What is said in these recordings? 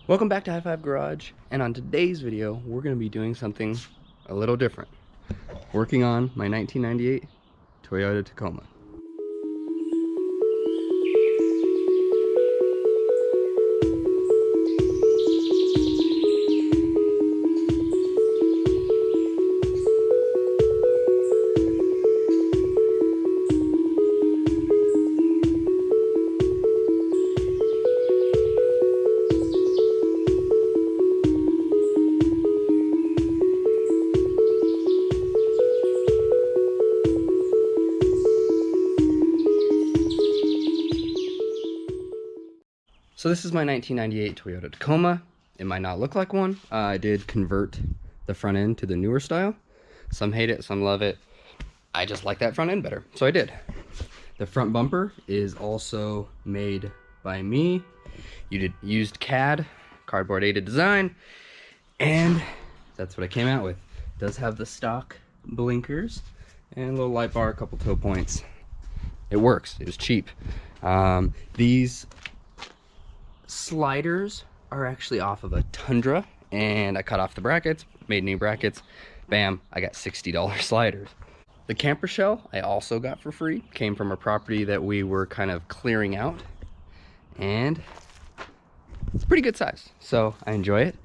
Welcome back to High Five Garage, and on today's video we're going to be doing something a little different. Working on my 1998 Toyota Tacoma. So this is my 1998 Toyota Tacoma. It might not look like one. I did convert the front end to the newer style. Some hate it, some love it. I just like that front end better, so I did. The front bumper is also made by me. Used CAD, cardboard aided design, and that's what I came out with. It does have the stock blinkers and a little light bar, a couple toe points. It works. It was cheap. These sliders are actually off of a Tundra, and I cut off the brackets, made new brackets. Bam, I got $60 sliders. The camper shell I also got for free. Came from a property that we were kind of clearing out, and it's pretty good size, so I enjoy it.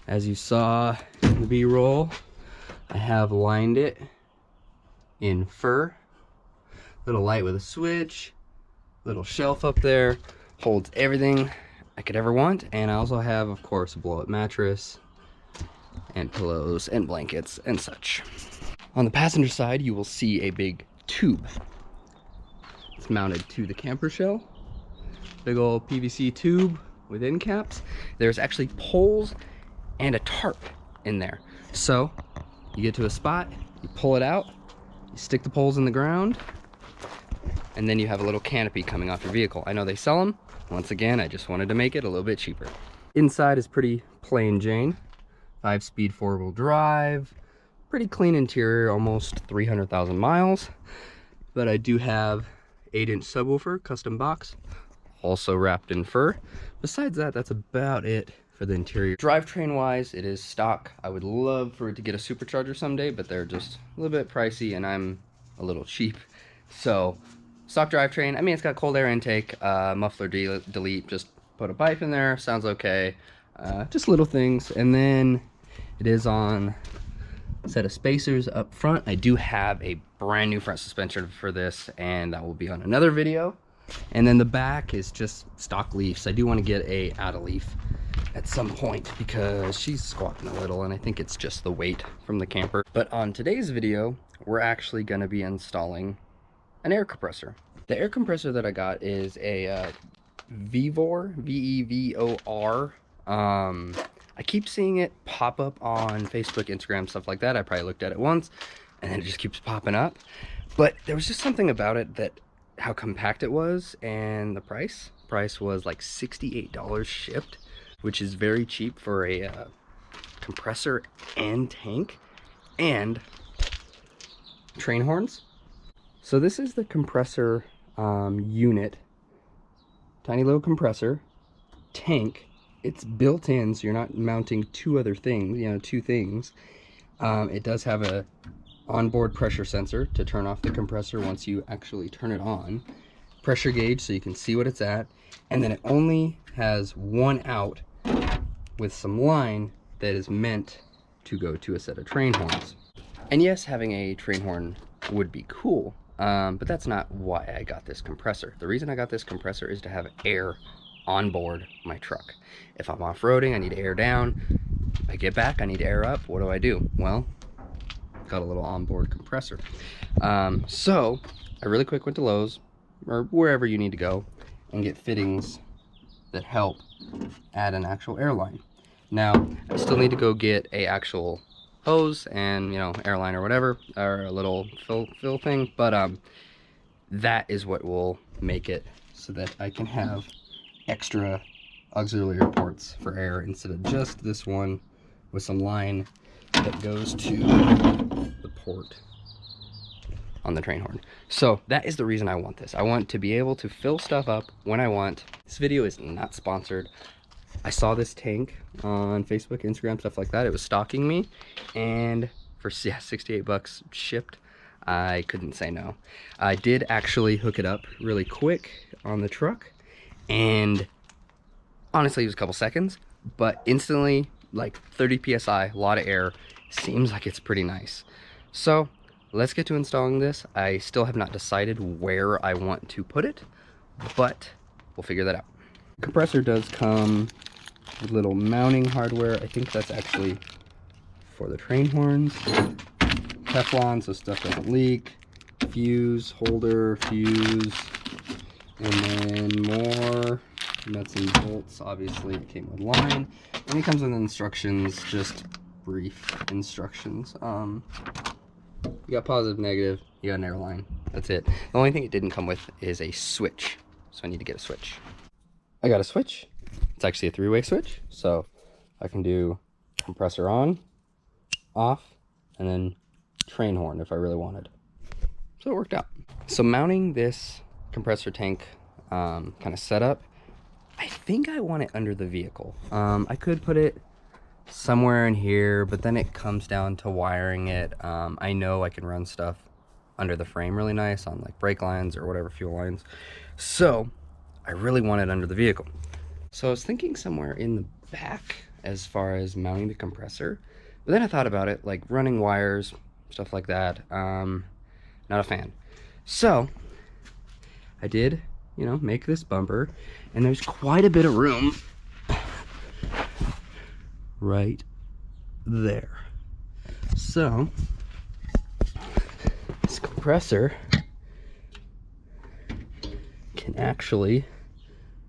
As you saw in the B-roll, I have lined it in fur. Little light with a switch, little shelf up there, holds everything I could ever want. And I also have, of course, a blow-up mattress and pillows and blankets and such. On the passenger side, you will see a big tube. It's mounted to the camper shell. Big old PVC tube with end caps. There's actually poles and a tarp in there. So you get to a spot, you pull it out, you stick the poles in the ground, and then you have a little canopy coming off your vehicle. I know they sell them. Once again, I just wanted to make it a little bit cheaper. Inside is pretty plain Jane. 5-speed 4-wheel drive. Pretty clean interior, almost 300,000 miles. But I do have 8-inch subwoofer, custom box, also wrapped in fur. Besides that, that's about it for the interior. Drivetrain wise, it is stock. I would love for it to get a supercharger someday, but they're just a little bit pricey and I'm a little cheap. So stock drivetrain. I mean, it's got cold air intake, muffler delete, just put a pipe in there, sounds okay. Just little things. And then it is on a set of spacers up front. I do have a brand new front suspension for this, and that will be on another video. And then the back is just stock leafs. I do want to get a out of leaf at some point because she's squawking a little, and I think it's just the weight from the camper. But on today's video, we're actually going to be installing an air compressor. The air compressor that I got is a Vevor, V-E-V-O-R. I keep seeing it pop up on Facebook, Instagram, stuff like that. I probably looked at it once, and then it just keeps popping up. But there was just something about it, that how compact it was, and the price. Price was like $68 shipped, which is very cheap for a compressor and tank and train horns. So this is the compressor unit. Tiny little compressor tank. It's built in, so you're not mounting two other things, two things. It does have a onboard pressure sensor to turn off the compressor once you actually turn it on. Pressure gauge so you can see what it's at. And then it only has one out with some line that is meant to go to a set of train horns. And yes, having a train horn would be cool, but that's not why I got this compressor. The reason I got this compressor is to have air on board my truck. If I'm off-roading, I need air down. If I get back, I need air up. What do? Well, got a little onboard compressor. So I really quick went to Lowe's, or wherever you need to go, and get fittings that help add an actual airline. Now, I still need to go get a actual hose and, airline or whatever, or a little fill thing, but that is what will make it so that I can have extra auxiliary ports for air instead of just this one with some line that goes to the port on the train horn. So that is the reason I want this. I want to be able to fill stuff up when I want. This video is not sponsored. I saw this tank on Facebook, Instagram, stuff like that. It was stalking me, and for 68 bucks shipped, I couldn't say no. I did actually hook it up really quick on the truck, and honestly, it was a couple seconds, but instantly, like 30 psi, a lot of air. Seems like it's pretty nice. So let's get to installing this. I still have not decided where I want to put it, but we'll figure that out. Compressor does come with little mounting hardware. I think that's actually for the train horns. Teflon, so stuff doesn't leak. Fuse holder, fuse, and then more nuts and bolts. Obviously it came with line, and it comes with instructions, just brief instructions. You got positive, negative, you got an air line. That's it. The only thing it didn't come with is a switch, so I need to get a switch. I got a switch. It's actually a 3-way switch, so I can do compressor on, off, and then train horn if I really wanted. So it worked out. So mounting this compressor tank kind of setup, I think I want it under the vehicle. I could put it somewhere in here, but then it comes down to wiring it. I know I can run stuff under the frame really nice on like brake lines or whatever, fuel lines. So I really want it under the vehicle. So I was thinking somewhere in the back as far as mounting the compressor, but then I thought about it, like running wires, stuff like that. Not a fan. So I did, you know, make this bumper, and there's quite a bit of room right there. So this compressor can actually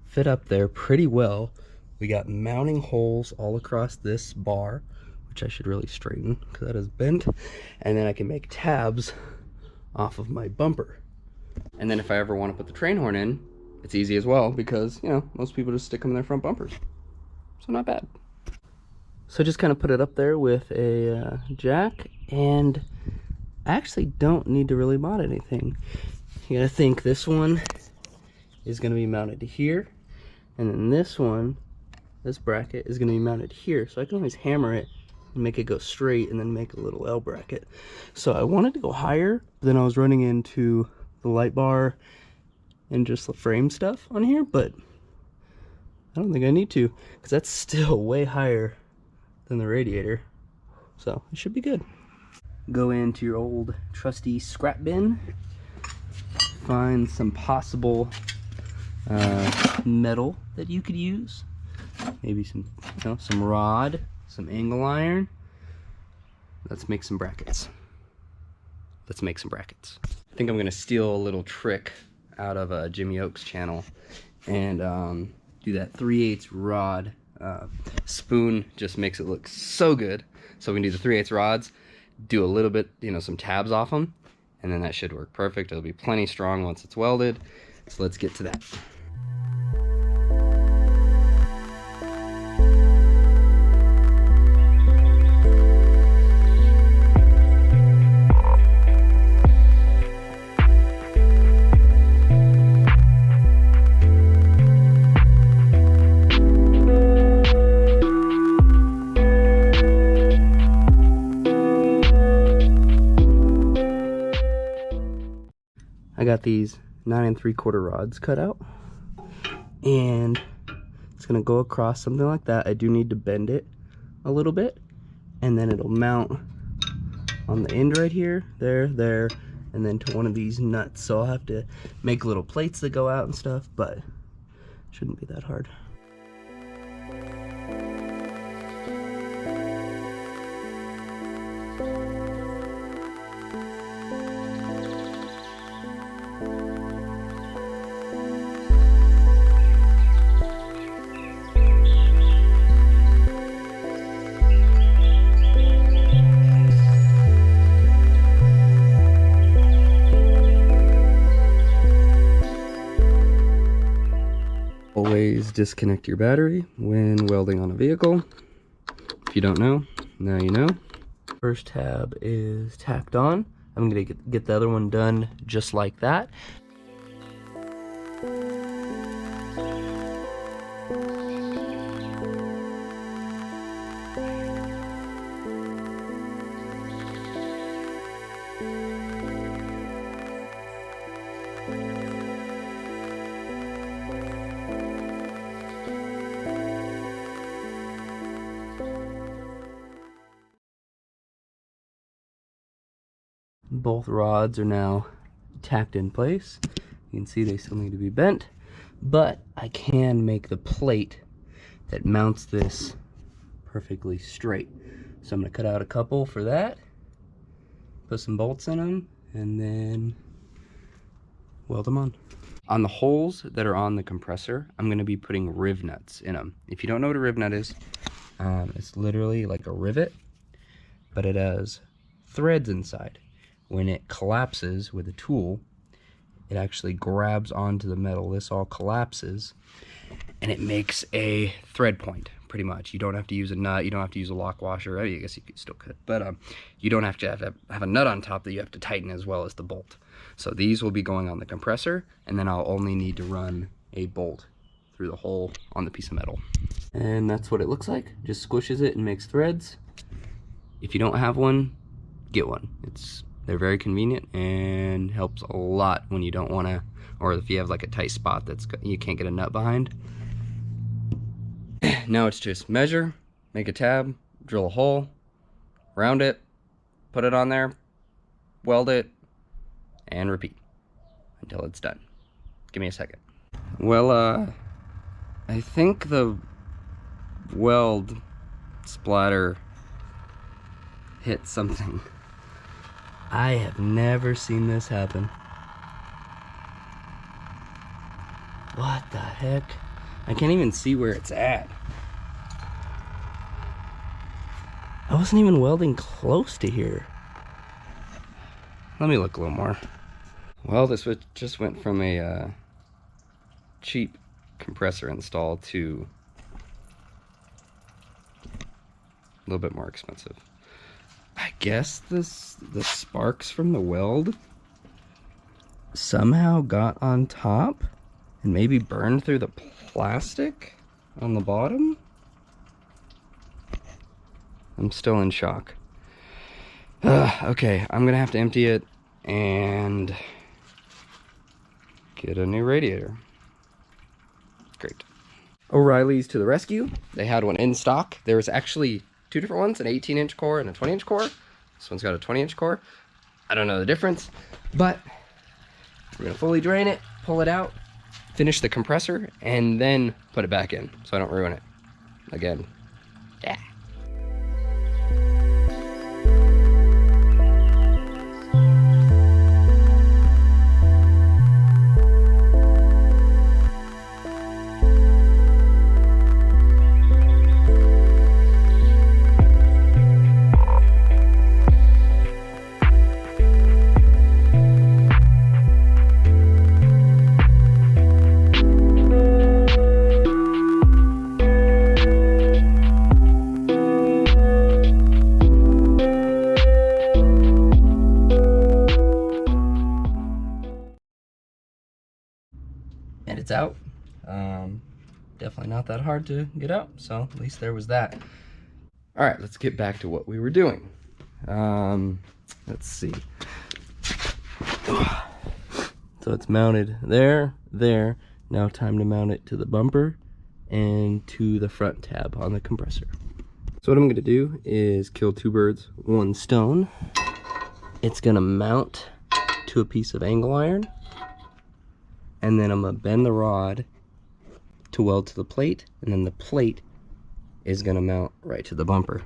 fit up there pretty well. We got mounting holes all across this bar, which I should really straighten because that is bent, and then I can make tabs off of my bumper. And then if I ever want to put the train horn in, it's easy as well, because, you know, most people just stick them in their front bumpers. So not bad. So just kind of put it up there with a jack, and I actually don't need to really mod anything. You gotta think this one is gonna be mounted to here, and then this one, this bracket, is gonna be mounted here. So I can always hammer it and make it go straight, and then make a little L bracket. So I wanted to go higher, but then I was running into the light bar and just the frame stuff on here, but I don't think I need to, because that's still way higher than the radiator, so it should be good. Go into your old trusty scrap bin, find some possible metal that you could use, maybe some, you know, some rod, some angle iron. Let's make some brackets. Let's make some brackets. I think I'm gonna steal a little trick out of Jimmy Oak's channel and do that 3/8 rod. Spoon just makes it look so good. So we can do the 3/8 rods, do a little bit, you know, some tabs off them, and then that should work perfect. It'll be plenty strong once it's welded. So let's get to that. I got these 9 3/4 rods cut out, and it's gonna go across something like that. I do need to bend it a little bit, and then it'll mount on the end right here, there, and then to one of these nuts. So I'll have to make little plates that go out and stuff, but it shouldn't be that hard. Always disconnect your battery when welding on a vehicle. If you don't know, now you know. First tab is tacked on. I'm gonna get the other one done just like that. both rods are now tacked in place. You can see they still need to be bent, but I can make the plate that mounts this perfectly straight. So I'm gonna cut out a couple for that, put some bolts in them, and then weld them on. On the holes that are on the compressor, I'm gonna be putting riv nuts in them. If you don't know what a riv nut is, it's literally like a rivet, but it has threads inside. When it collapses with a tool, it actually grabs onto the metal. This all collapses, and it makes a thread point, pretty much. You don't have to use a nut, you don't have to use a lock washer. I guess you still could, but you don't have to have a nut on top that you have to tighten as well as the bolt. So these will be going on the compressor, and then I'll only need to run a bolt through the hole on the piece of metal. And that's what it looks like. Just squishes it and makes threads. If you don't have one, get one. They're very convenient and helps a lot when you don't want to, or if you have like a tight spot you can't get a nut behind. Now it's just measure, make a tab, drill a hole, round it, put it on there, weld it, and repeat until it's done. Give me a second. Well, I think the weld splatter hit something. I have never seen this happen. What the heck? I can't even see where it's at. I wasn't even welding close to here. Let me look a little more. Well, this just went from a cheap compressor install to a little bit more expensive. I guess the sparks from the weld somehow got on top and maybe burned through the plastic on the bottom. I'm still in shock. Okay, I'm gonna have to empty it and get a new radiator. Great. O'Reilly's to the rescue. They had one in stock. There was actually two different ones, an 18-inch core and a 20-inch core. This one's got a 20-inch core. I don't know the difference, but we're gonna fully drain it, pull it out, finish the compressor, and then put it back in so I don't ruin it again. Yeah. And it's out. Definitely not that hard to get out, so at least there was that. All right, let's get back to what we were doing. Let's see. So it's mounted there. Now time to mount it to the bumper and to the front tab on the compressor. So what I'm gonna do is kill two birds, one stone. It's gonna mount to a piece of angle iron, and then I'm gonna bend the rod to weld to the plate, and then the plate is gonna mount right to the bumper.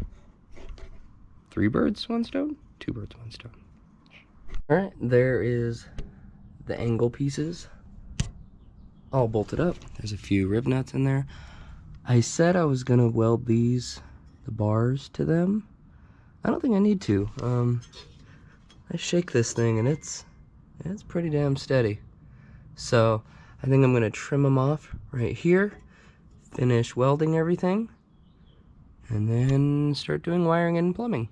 Three birds, one stone? Two birds, one stone. All right, there is the angle pieces all bolted up. There's a few rib nuts in there. I said I was gonna weld the bars to them. I don't think I need to. I shake this thing and it's pretty damn steady. So I think I'm gonna trim them off right here, finish welding everything, and then start doing wiring and plumbing.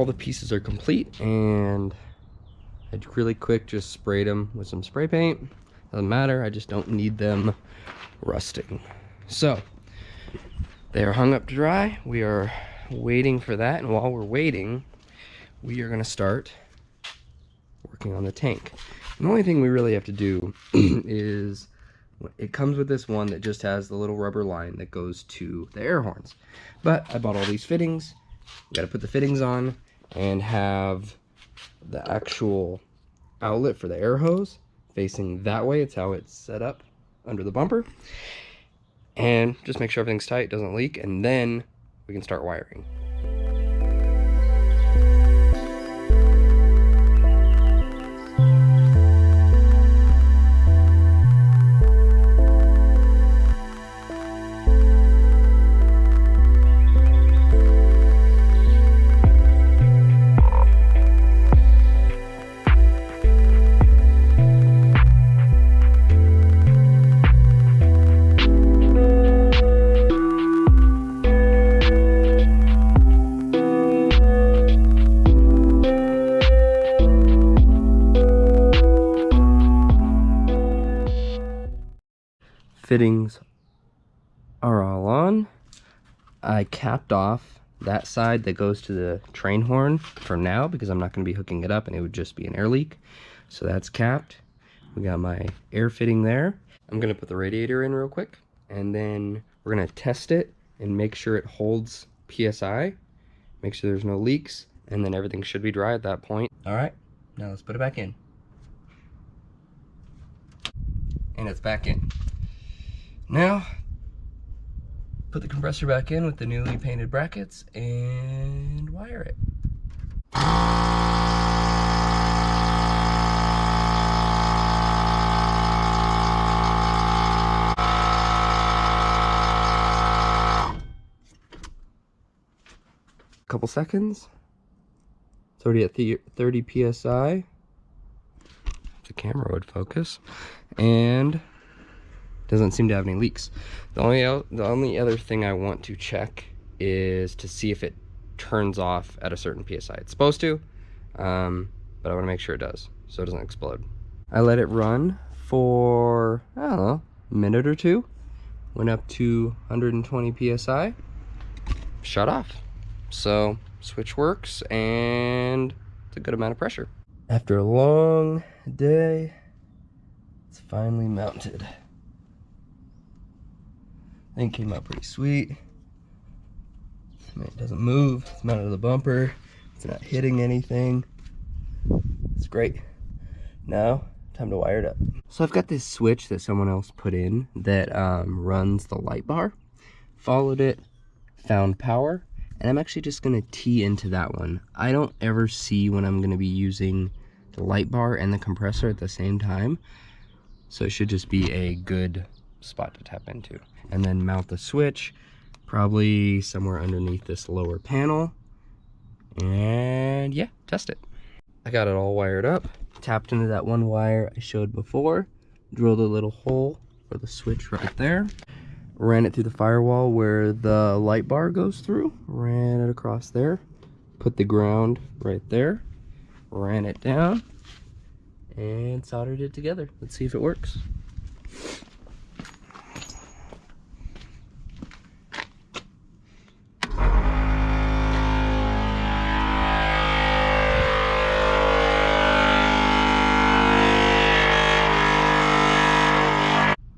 the pieces are complete, and I really quick just sprayed them with some spray paint. Doesn't matter, I just don't need them rusting. So they are hung up to dry. We are waiting for that, and while we're waiting, we are going to start working on the tank. And the only thing we really have to do is, it comes with this one that just has the little rubber line that goes to the air horns. But I bought all these fittings. We got to put the fittings on and have the actual outlet for the air hose facing that way. It's how it's set up under the bumper. And just make sure everything's tight, doesn't leak, and then we can start wiring. Fittings are all on. I capped off that side that goes to the train horn for now because I'm not going to be hooking it up and it would just be an air leak. So that's capped. We got my air fitting there. I'm going to put the radiator in real quick, and then we're going to test it and make sure it holds PSI, make sure there's no leaks, and then everything should be dry at that point. All right, now let's put it back in. And it's back in. Now, put the compressor back in with the newly painted brackets and wire it. Couple seconds. It's already at 30 PSI. If the camera would focus. And doesn't seem to have any leaks. The only other thing I want to check is to see if it turns off at a certain PSI. It's supposed to, but I want to make sure it does, so it doesn't explode. I let it run for, I don't know, a minute or two. Went up to 120 PSI, shut off. So switch works, and it's a good amount of pressure. After a long day, it's finally mounted. Thing came out pretty sweet. I mean, it doesn't move. It's mounted to the bumper. It's not hitting anything. It's great. Now, time to wire it up. So I've got this switch that someone else put in that runs the light bar. Followed it, found power, and I'm actually just gonna tee into that one. I don't ever see when I'm gonna be using the light bar and the compressor at the same time. So it should just be a good spot to tap into. And then mount the switch probably somewhere underneath this lower panel, and yeah, test it. I got it all wired up, tapped into that one wire I showed before, drilled a little hole for the switch right there, ran it through the firewall where the light bar goes through, ran it across there, put the ground right there, ran it down, and soldered it together. Let's see if it works.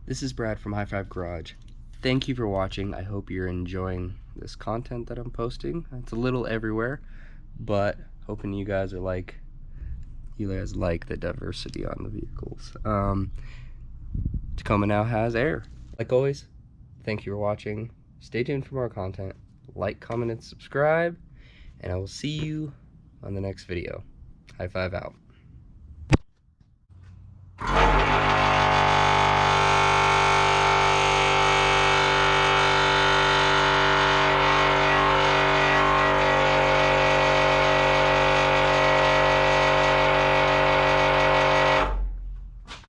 This is Brad from High Five Garage. Thank you for watching. I hope you're enjoying this content that I'm posting. It's a little everywhere, but hoping you guys like the diversity on the vehicles. Tacoma now has air. Like always, thank you for watching. Stay tuned for more content. Like, comment, and subscribe, and I will see you on the next video. High Five out.